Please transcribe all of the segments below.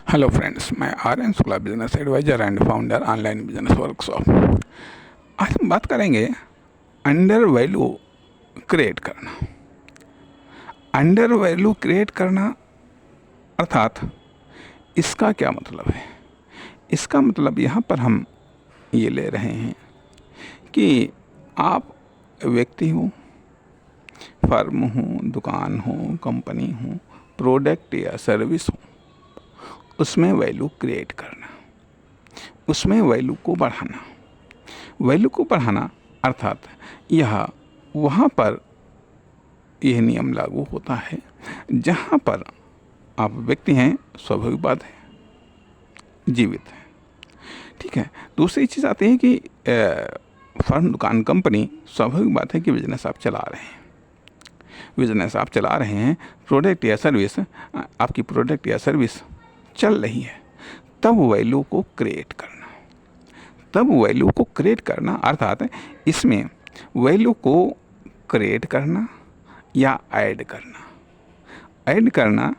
Hello friends, मैं R N Shukla, business adviser and founder online business workshop. आज हम बात करेंगे अंडर वैल्यू क्रिएट करना। अंडर वैल्यू क्रिएट करना अर्थात इसका क्या मतलब है? इसका मतलब यहाँ पर हम ये ले रहे हैं कि आप व्यक्ति हो, फर्म हो, दुकान हो, कंपनी हो, प्रोडक्ट या सर्विस हो, उसमें वैल्यू क्रिएट करना, उसमें वैल्यू को बढ़ाना। वैल्यू को बढ़ाना अर्थात यह वहाँ पर यह नियम लागू होता है जहाँ पर आप व्यक्ति हैं, स्वाभाविक बात है, जीवित हैं। ठीक है। दूसरी चीज़ आती है कि फर्म, दुकान, कंपनी, स्वाभाविक बात है कि बिजनेस आप चला रहे हैं। बिजनेस आप चला रहे हैं, प्रोडक्ट या सर्विस, आपकी प्रोडक्ट या सर्विस चल रही है, तब वैल्यू को क्रिएट करना। तब वैल्यू को क्रिएट करना अर्थात इसमें वैल्यू को क्रिएट करना या ऐड करना। ऐड करना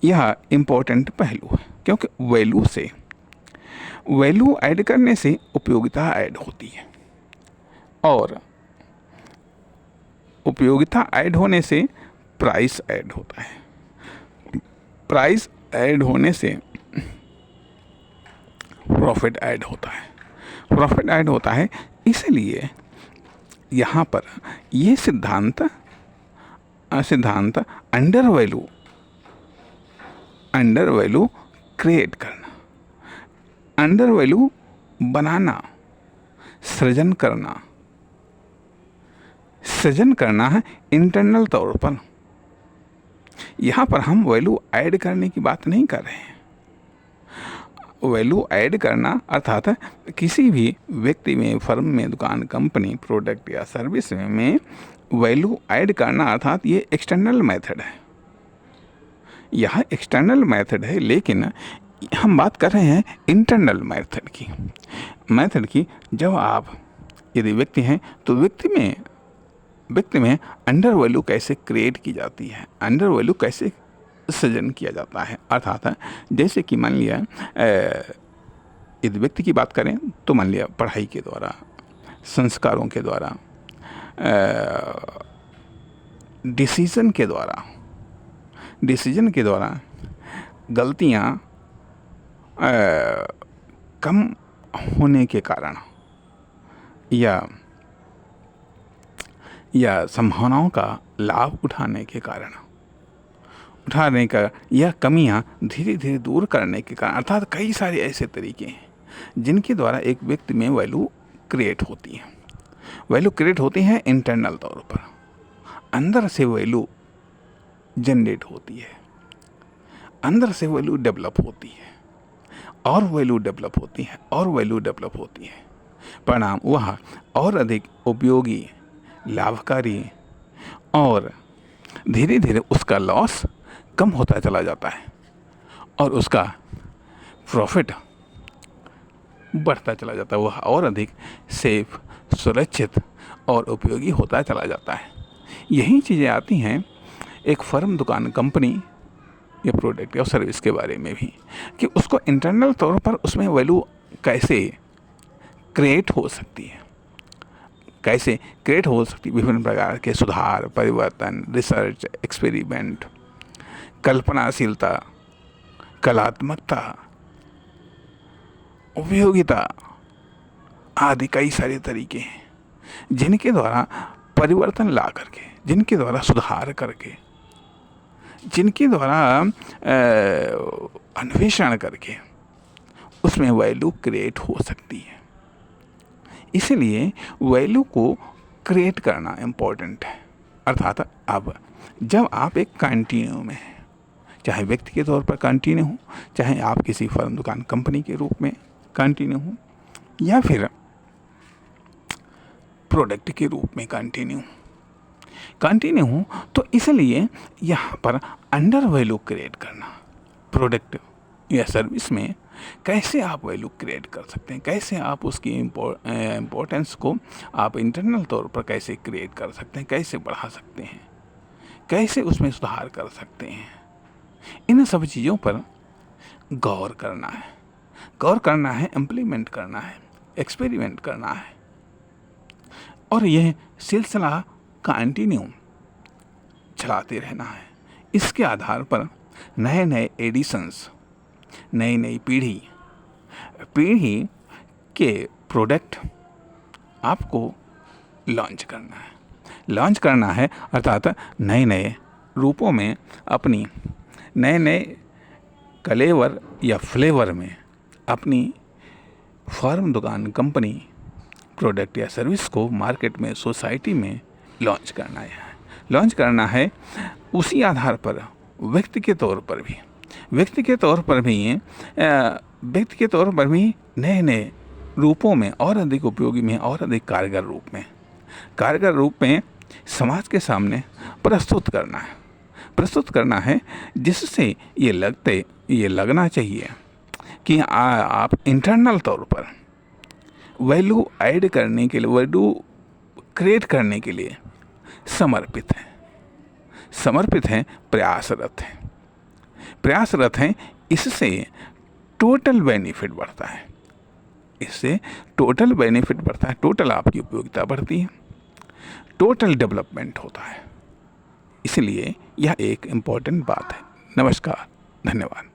यह इम्पोर्टेंट पहलू है, क्योंकि वैल्यू ऐड करने से उपयोगिता ऐड होती है, और उपयोगिता ऐड होने से प्राइस ऐड होता है। प्राइस ऐड होने से प्रॉफिट ऐड होता है। प्रॉफिट ऐड होता है। इसलिए यहाँ पर ये सिद्धांत अंडर वैल्यू क्रिएट करना, अंडर वैल्यू बनाना, सृजन करना है इंटरनल तौर पर। यहाँ पर हम वैल्यू ऐड करने की बात नहीं कर रहे हैं। वैल्यू ऐड करना अर्थात किसी भी व्यक्ति में, फर्म में, दुकान, कंपनी, प्रोडक्ट या सर्विस में वैल्यू ऐड करना अर्थात ये एक्सटर्नल मेथड है। यह एक्सटर्नल मेथड है, लेकिन हम बात कर रहे हैं इंटरनल मेथड की। जब आप यदि व्यक्ति हैं तो व्यक्ति में अंडर वैल्यू कैसे क्रिएट की जाती है, अंडर वैल्यू कैसे सृजन किया जाता है। अर्थात जैसे कि मान लिया यदि व्यक्ति की बात करें तो मान लिया पढ़ाई के द्वारा, संस्कारों के द्वारा, डिसीजन के द्वारा गलतियाँ कम होने के कारण या संभावनाओं का लाभ उठाने का यह कमियां धीरे धीरे दूर करने के कारण, अर्थात कई सारे ऐसे तरीके हैं जिनके द्वारा एक व्यक्ति में वैल्यू क्रिएट होती है। वैल्यू क्रिएट होती है इंटरनल तौर पर, अंदर से वैल्यू जनरेट होती है, अंदर से वैल्यू डेवलप होती है, और वैल्यू डेवलप होती है, और वैल्यू डेवलप होती है। परिणाम वह और अधिक उपयोगी, लाभकारी, और धीरे धीरे उसका लॉस कम होता चला जाता है और उसका प्रॉफिट बढ़ता चला जाता है। वह और अधिक सेफ, सुरक्षित और उपयोगी होता चला जाता है। यही चीज़ें आती हैं एक फर्म, दुकान, कंपनी या प्रोडक्ट या सर्विस के बारे में भी, कि उसको इंटरनल तौर पर उसमें वैल्यू कैसे क्रिएट हो सकती है, विभिन्न प्रकार के सुधार, परिवर्तन, रिसर्च, एक्सपेरिमेंट, कल्पनाशीलता, कलात्मकता, उपयोगिता आदि कई सारे तरीके हैं जिनके द्वारा परिवर्तन ला करके, जिनके द्वारा सुधार करके, जिनके द्वारा अन्वेषण करके उसमें वैल्यू क्रिएट हो सकती है। इसलिए वैल्यू को क्रिएट करना इम्पोर्टेंट है। अर्थात अब जब आप एक कंटिन्यू में हैं, चाहे व्यक्ति के तौर पर कंटिन्यू हो, चाहे आप किसी फर्म, दुकान, कंपनी के रूप में कंटिन्यू हो, या फिर प्रोडक्ट के रूप में कंटिन्यू हो, तो इसलिए यहाँ पर अंडर वैल्यू क्रिएट करना, प्रोडक्ट या सर्विस में कैसे आप वैल्यू क्रिएट कर सकते हैं, कैसे आप उसकी इम्पोर्टेंस को आप इंटरनल तौर पर कैसे क्रिएट कर सकते हैं, कैसे बढ़ा सकते हैं, कैसे उसमें सुधार कर सकते हैं। इन सब चीज़ों पर गौर करना है, गौर करना है, इम्प्लीमेंट करना है, एक्सपेरिमेंट करना है, और यह सिलसिला कंटिन्यू चलाते रहना है। इसके आधार पर नए नए एडिशंस, नई नई पीढ़ी के प्रोडक्ट आपको लॉन्च करना है, अर्थात नए नए रूपों में अपनी नए नए कलेवर या फ्लेवर में अपनी फर्म, दुकान, कंपनी, प्रोडक्ट या सर्विस को मार्केट में, सोसाइटी में लॉन्च करना है। उसी आधार पर व्यक्ति के तौर पर भी नए नए रूपों में और अधिक उपयोगी में और अधिक कारगर रूप में समाज के सामने प्रस्तुत करना है, जिससे ये लगना चाहिए कि आप इंटरनल तौर पर वैल्यू ऐड करने के लिए, वैल्यू क्रिएट करने के लिए समर्पित हैं, प्रयासरत हैं। इससे टोटल बेनिफिट बढ़ता है, टोटल आपकी उपयोगिता बढ़ती है, टोटल डेवलपमेंट होता है। इसलिए यह एक इम्पॉर्टेंट बात है। नमस्कार, धन्यवाद।